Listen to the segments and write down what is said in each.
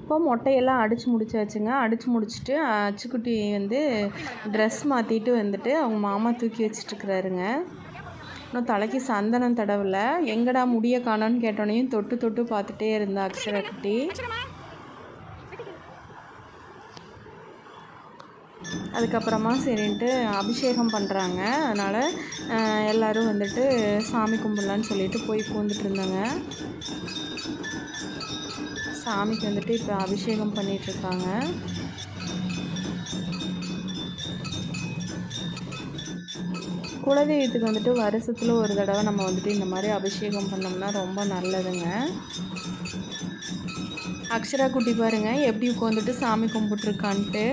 இப்போ மொட்டையெல்லாம் அடித்து முடிச்சாச்சுங்க. அடித்து முடிச்சுட்டு அச்சுக்குட்டி வந்து ட்ரெஸ் மாற்றிட்டு வந்துட்டு அவங்க மாமா தூக்கி வச்சிட்ருக்குறாருங்க. இன்னும் தலைக்கு சந்தனம் தடவலை. எங்கடா முடிய காணோன்னு கேட்டோன்னையும் தொட்டு தொட்டு பார்த்துட்டே இருந்தா அக்ஷரா குட்டி. அதுக்கப்புறமா சரின்ட்டு அபிஷேகம் பண்ணுறாங்க. அதனால் எல்லோரும் வந்துட்டு சாமி கும்பிட்லான்னு சொல்லிட்டு போய் பூந்துட்டு இருந்தாங்க. சாமிக்கு வந்துட்டு இப்போ அபிஷேகம் பண்ணிகிட்ருக்காங்க. குலதெய்வத்துக்கு வந்துட்டு வருஷத்தில் ஒரு தடவை நம்ம வந்துட்டு இந்த மாதிரி அபிஷேகம் பண்ணோம்னா ரொம்ப நல்லதுங்க. அக்ஷரா குட்டி பாருங்கள் எப்படி உட்காந்துட்டு சாமி கும்பிட்ருக்கான்ட்டு.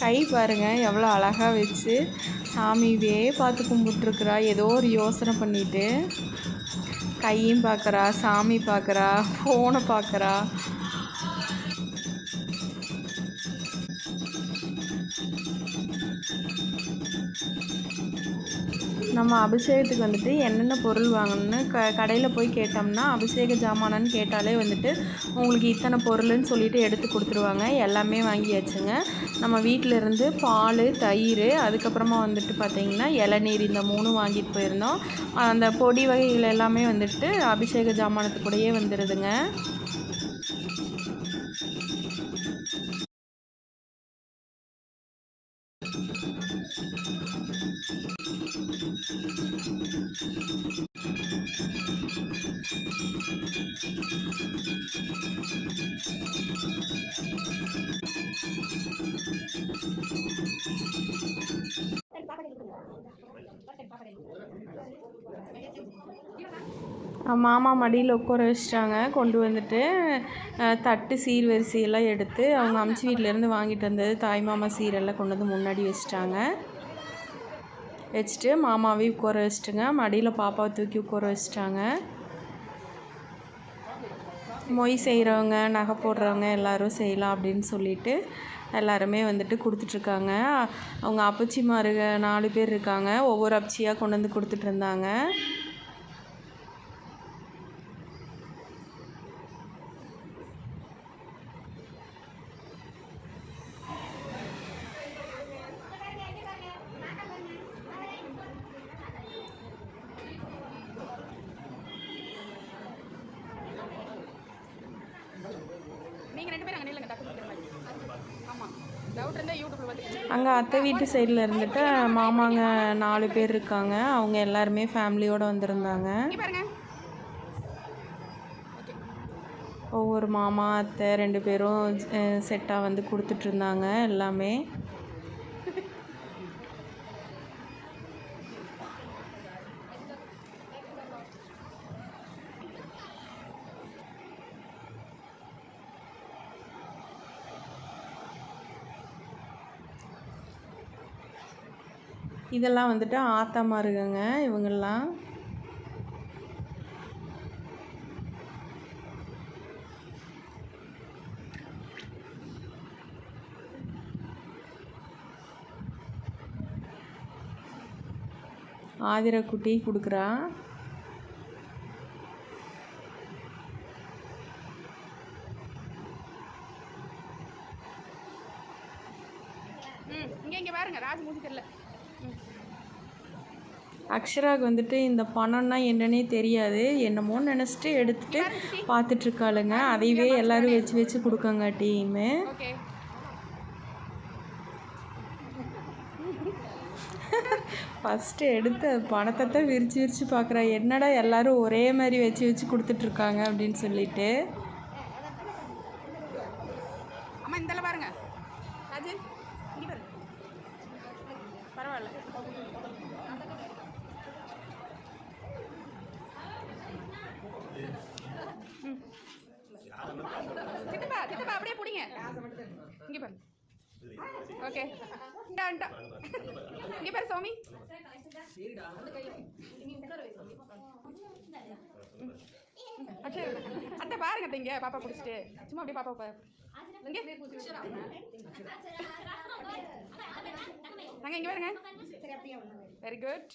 கை பாருங்கள் எவ்வளோ அழகாக வச்சு சாமியவே பார்த்து கும்பிட்ருக்குறா. ஏதோ ஒரு யோசனை பண்ணிவிட்டு கையும் பார்க்குறா, சாமி பார்க்குறா, ஃபோனை பார்க்குறா. நம்ம அபிஷேகத்துக்கு வந்துட்டு என்னென்ன பொருள் வாங்கணும்னு கடையில் போய் கேட்டோம்னா அபிஷேக ஜாமானன்னு கேட்டாலே வந்துட்டு உங்களுக்கு இத்தனை பொருள்னு சொல்லிட்டு எடுத்து கொடுத்துருவாங்க. எல்லாமே வாங்கியாச்சுங்க. நம்ம வீட்டிலேருந்து பால், தயிர், அதுக்கப்புறமா வந்துட்டு பார்த்திங்கன்னா இளநீர், இந்த 3 வாங்கிட்டு போயிருந்தோம். அந்த பொடி வகைகள் எல்லாமே வந்துட்டு அபிஷேக ஜாமானத்துக்கூடையே வந்துடுதுங்க. மாமா மடியில் உட்கார வச்சிட்டாங்க. கொண்டு வந்துட்டு தட்டு சீர்வரிசையெல்லாம் எடுத்து அவங்க அம்ச்சி வீட்டிலேருந்து வாங்கிட்டு வந்தது தாய் மாமா சீரெல்லாம் கொண்டு வந்து முன்னாடி வச்சுட்டாங்க. வச்சுட்டு மாமாவையும் உட்கார வச்சுட்டுங்க. மடியில் பாப்பாவை தூக்கி உட்கார வச்சுட்டாங்க. மொய் செய்கிறவங்க, நகை போடுறவங்க எல்லோரும் செய்யலாம் அப்படின்னு சொல்லிட்டு எல்லாருமே வந்துட்டு கொடுத்துட்ருக்காங்க. அவங்க அப்பச்சிமாருங்க 4 பேர் இருக்காங்க. ஒவ்வொரு அப்பச்சியாக கொண்டு வந்து கொடுத்துட்டு இருந்தாங்க. அங்கே அத்தை வீட்டு சைடில் இருந்துட்டு மாமாங்க 4 பேர் இருக்காங்க. அவங்க எல்லாருமே ஃபேமிலியோடு வந்திருந்தாங்க. ஒவ்வொரு மாமா அத்தை 2 பேரும் செட்டாக வந்து கொடுத்துட்ருந்தாங்க எல்லாமே. இதெல்லாம் வந்துட்டு ஆத்தாமாருங்க இவங்கெல்லாம். ஆதிரக்குட்டி கொடுக்குறா. இங்கே பாருங்க ராஜ் மூஞ்சி தெரியல. அக்ஷராவுக்கு வந்துட்டு இந்த பணம்னா என்னன்னே தெரியாது. என்னமோன்னு நினச்சிட்டு எடுத்துகிட்டு பார்த்துட்ருக்காளுங்க. அதையவே எல்லோரும் வச்சு வச்சு கொடுக்கங்காட்டியுமே ஃபஸ்ட்டு எடுத்து பணத்தை தான் விரித்து விரித்து பார்க்குறா. என்னடா எல்லோரும் ஒரே மாதிரி வச்சு வச்சு கொடுத்துட்ருக்காங்க அப்படின்னு சொல்லிட்டு. அம்மா இந்த பாருங்க ராஜு, இங்கே பாருங்க. பரவாயில்ல. சித்தப்பா சித்தப்பா அப்படியே பிடிங்க. இங்கே பாருங்க. ஓகே இங்கே பாரு சௌமி. அத்தை பாருங்க அத்தை, இங்கே பாப்பா பிடிச்சிட்டு சும்மா அப்படியே பாப்பா இங்கே நாங்கள் இங்கே பாருங்க. Very good.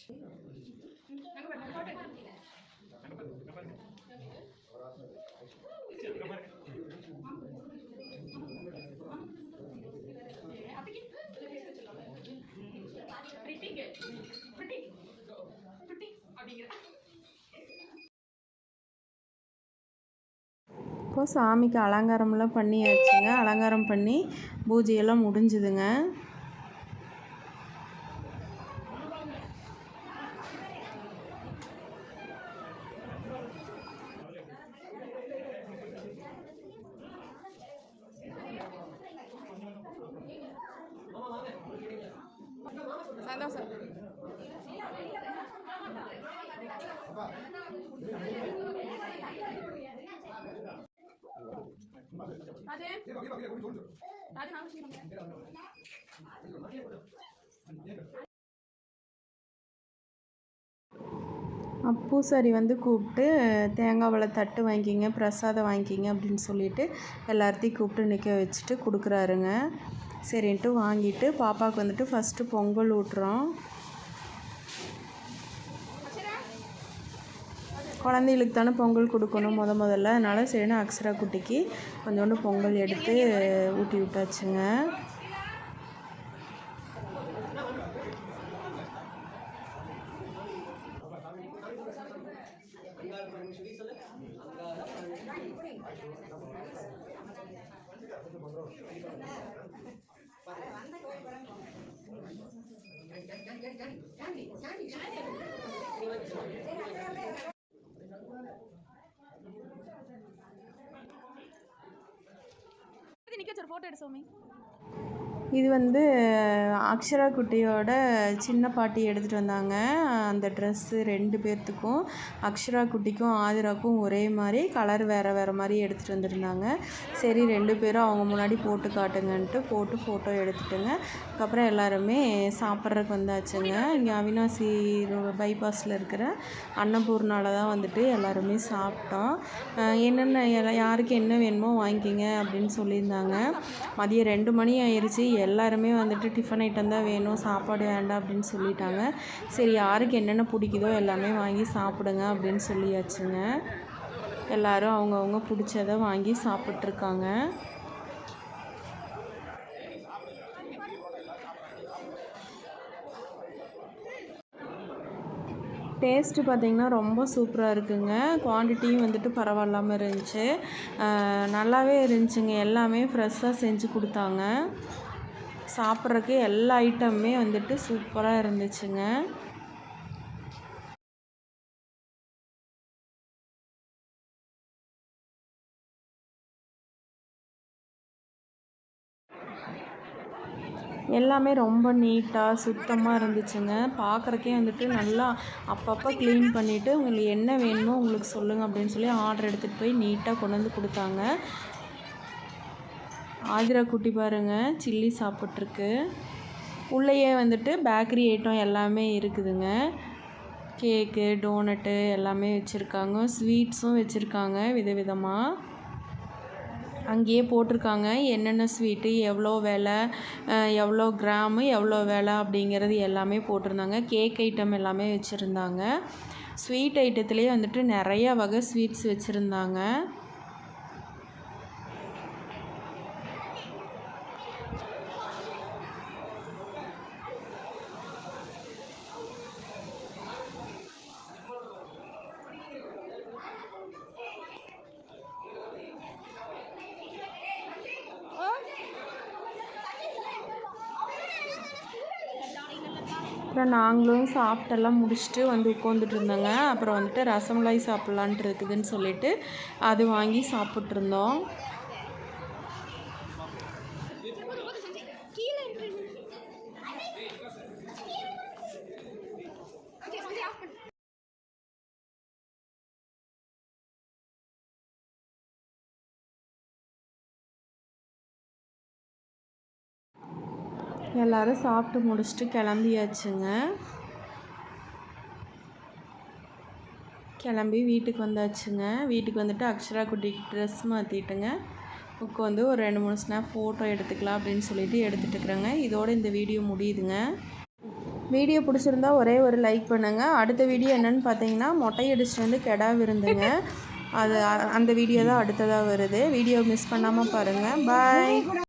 இப்போது சாமிக்கு அலங்காரம்லாம் பண்ணியாச்சுங்க. அலங்காரம் பண்ணி பூஜையெல்லாம் முடிஞ்சுதுங்க. பூசாரி வந்து கூப்பிட்டு தேங்காய் வாழை தட்டு வாங்கிக்கிங்க, பிரசாதம் வாங்கிக்கிங்க அப்படின்னு சொல்லிட்டு எல்லாத்தையும் கூப்பிட்டு நிற்க வச்சுட்டு கொடுக்குறாருங்க. சரின்ட்டு வாங்கிட்டு பாப்பாவுக்கு வந்துட்டு ஃபஸ்ட்டு பொங்கல் ஊட்டுறோம். குழந்தைகளுக்கு தானே பொங்கல் கொடுக்கணும் முதல்ல. அதனால் சரின்னு அக்ஷரா குட்டிக்கு கொஞ்சோண்டு பொங்கல் எடுத்து ஊட்டி விட்டாச்சுங்க. இது வந்து அக்ஷரா குட்டியோட சின்ன பாட்டி எடுத்துகிட்டு வந்தாங்க. அந்த ட்ரெஸ்ஸு 2 பேர்த்துக்கும், அக்ஷரா குட்டிக்கும் ஆதிராக்கும் ஒரே மாதிரி, கலர் வேறு வேறு மாதிரி எடுத்துகிட்டு வந்திருந்தாங்க. சரி 2 பேரும் அவங்க முன்னாடி போட்டு காட்டுங்கன்ட்டு போட்டு ஃபோட்டோ எடுத்துட்டுங்க. அதுக்கப்புறம் எல்லாருமே சாப்பிட்றதுக்கு வந்தாச்சுங்க. இங்கே அவினாசி பைபாஸில் இருக்கிற அன்னபூர்ணாவில் தான் வந்துட்டு எல்லாருமே சாப்பிட்டோம். என்னென்ன யாருக்கு என்ன வேணுமோ வாங்கிக்கிங்க அப்படின்னு சொல்லியிருந்தாங்க. மதியம் 2 மணி ஆயிடுச்சு. எல்லாருமே வந்துட்டு டிஃபன் ஐட்டம் தான் வேணும், சாப்பாடு வேண்டாம் அப்படின்னு சொல்லிட்டாங்க. சரி யாருக்கு என்னென்ன பிடிக்குதோ எல்லாமே வாங்கி சாப்பிடுங்க அப்படின்னு சொல்லியாச்சுங்க. எல்லோரும் அவங்கவுங்க பிடிச்சதை வாங்கி சாப்பிட்ருக்காங்க. டேஸ்ட்டு பார்த்திங்கன்னா ரொம்ப சூப்பராக இருக்குங்க. குவான்டிட்டியும் வந்துட்டு பரவாயில்லாமல் இருந்துச்சு. நல்லாவே இருந்துச்சுங்க. எல்லாமே ஃப்ரெஷ்ஷாக செஞ்சு கொடுத்தாங்க. சாப்பிட்றதுக்கு எல்லா ஐட்டமுமே வந்துட்டு சூப்பராக இருந்துச்சுங்க. எல்லாமே ரொம்ப நீட்டாக சுத்தமாக இருந்துச்சுங்க. பார்க்குறக்கே வந்துட்டு நல்லா அப்பப்போ க்ளீன் பண்ணிவிட்டு உங்களுக்கு என்ன வேணுமோ உங்களுக்கு சொல்லுங்கள் அப்படின்னு சொல்லி ஆர்டர் எடுத்துகிட்டு போய் நீட்டாக கொண்டு வந்து கொடுத்தாங்க. ஆதிரா குட்டி பாருங்கள் சில்லி சாப்பிட்ருக்கு. உள்ளேயே வந்துட்டு பேக்கரி ஐட்டம் எல்லாமே இருக்குதுங்க. கேக்கு, டோனட்டு எல்லாமே வச்சுருக்காங்க. ஸ்வீட்ஸும் வச்சுருக்காங்க விதவிதமாக. அங்கேயே போட்டிருக்காங்க என்னென்ன ஸ்வீட்டு, எவ்வளோ விலை, எவ்வளோ கிராமு, எவ்வளோ விலை அப்படிங்கிறது எல்லாமே போட்டிருந்தாங்க. கேக் ஐட்டம் எல்லாமே வச்சுருந்தாங்க. ஸ்வீட் ஐட்டத்துலேயே வந்துட்டு நிறையா வகை ஸ்வீட்ஸ் வச்சுருந்தாங்க. அப்புறம் நாங்களும் சாப்பிட்டெல்லாம் முடிச்சுட்டு வந்து உட்காந்துட்டு இருந்தோங்க. அப்புறம் வந்துட்டு ரசமலாய் சாப்பிட்லான்ட்டு இருக்குதுன்னு சொல்லிட்டு அது வாங்கி சாப்பிட்ருந்தோம். எல்லோரும் சாப்பிட்டு முடிச்சுட்டு கிளம்பியாச்சுங்க. கிளம்பி வீட்டுக்கு வந்தாச்சுங்க. வீட்டுக்கு வந்துட்டு அக்ஷரா குட்டிக்கு ட்ரெஸ் மாற்றிட்டுங்க உட்காந்து ஒரு 2-3 ஸ்னாப் ஃபோட்டோ எடுத்துக்கலாம் அப்படின்னு சொல்லிட்டு எடுத்துகிட்டு இருக்கிறேங்க. இதோட இந்த வீடியோ முடியுதுங்க. வீடியோ பிடிச்சிருந்தா ஒரே ஒரு லைக் பண்ணுங்கள். அடுத்த வீடியோ என்னென்னு பார்த்தீங்கன்னா மொட்டை அடிச்சுட்டு வந்து கெடா விருந்துங்க. அந்த வீடியோ தான் அடுத்ததாக வருது. வீடியோ மிஸ் பண்ணாமல் பாருங்கள். பாய்.